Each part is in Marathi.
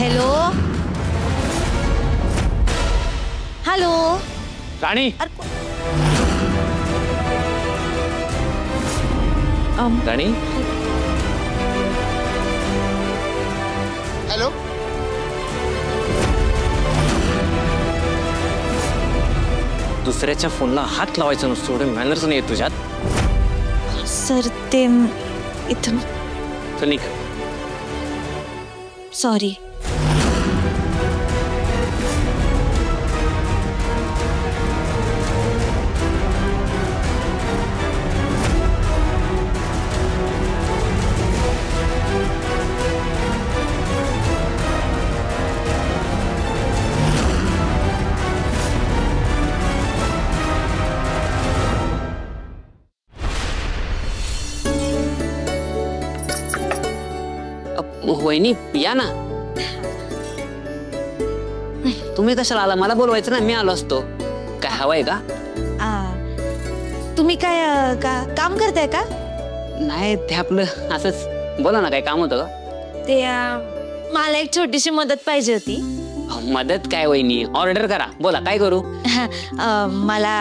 हॅलो हॅलो राणी राणी हॅलो दुसऱ्याच्या फोनला हात लावायचा नसतो एवढे मॅनर्स नाही तुझ्यात सर ते इथं चल निघ सॉरी वहिनी या ना तुम्ही कशाला आला मला बोलवायचं ना मी आलो असतो काय हवंय का तुम्ही काय काम करताय का नाही ते आपलं असंच बोला ना काय काम होतं का ते मला एक छोटीशी मदत पाहिजे होती मदत काय वहिनी ऑर्डर करा बोला काय करू मला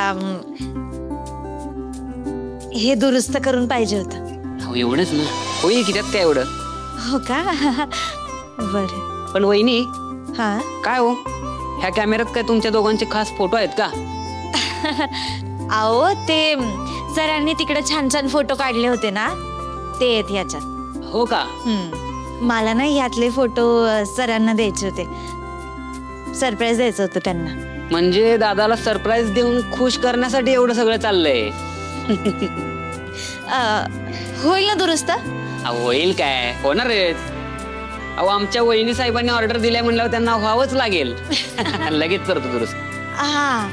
हे दुरुस्त करून पाहिजे होतं एवढंच ना होईल की त्यात काय एवढं हो का बरं पण वहिनी हा काय हो ह्या कॅमेऱ्यात काय तुमच्या दोघांचे खास फोटो आहेत का अहो ते सरांनी तिकडे छान छान फोटो काढले होते ना ते आहेत ह्याच्यात हो का मला ना यातले फोटो सरांना द्यायचे होते सरप्राईज द्यायचं होतं त्यांना म्हणजे दादाला सरप्राईज देऊन खुश करण्यासाठी एवढं सगळं चाललंय होईल ना दुरुस्त होईल काय होणारच अहो आमच्या वहिनी साहेबांनी ऑर्डर दिल्या म्हणल्यावर त्यांना व्हावंच लागेल लगेच करतो दुरुस्त हा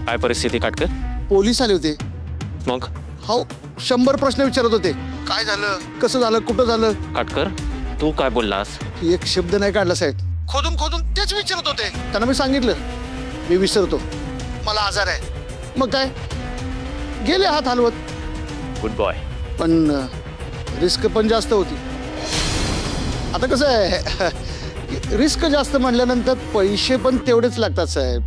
काय परिस्थिती काटकर पोलीस आले होते मग हो 100 प्रश्न विचारत होते काय झालं कसं झालं कुठं झालं काटकर तू काय बोललास एक शब्द नाही काढला साहेब खोदून खोदून तेच विचारत होते त्यांना मी सांगितलं मी विसरतो मला आजार आहे मग काय गेले हात हलवत गुड बॉय पण रिस्क पण जास्त होती आता कसं आहे रिस्क जास्त म्हटल्यानंतर पैसे पण तेवढेच लागतात साहेब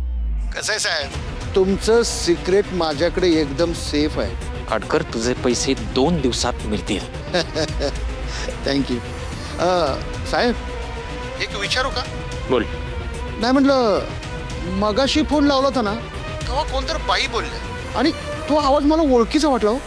कसं आहे साहेब तुमचं सिक्रेट माझ्याकडे एकदम सेफ आहे काटकर तुझे पैसे 2 दिवसात मिळतील थँक्यू साहेब एक विचारू का बोल नाही म्हटलं मगाशी फोन लावला होता ना तेव्हा कोणतरी बाई बोलले आणि तो आवाज मला ओळखीचा वाटला हो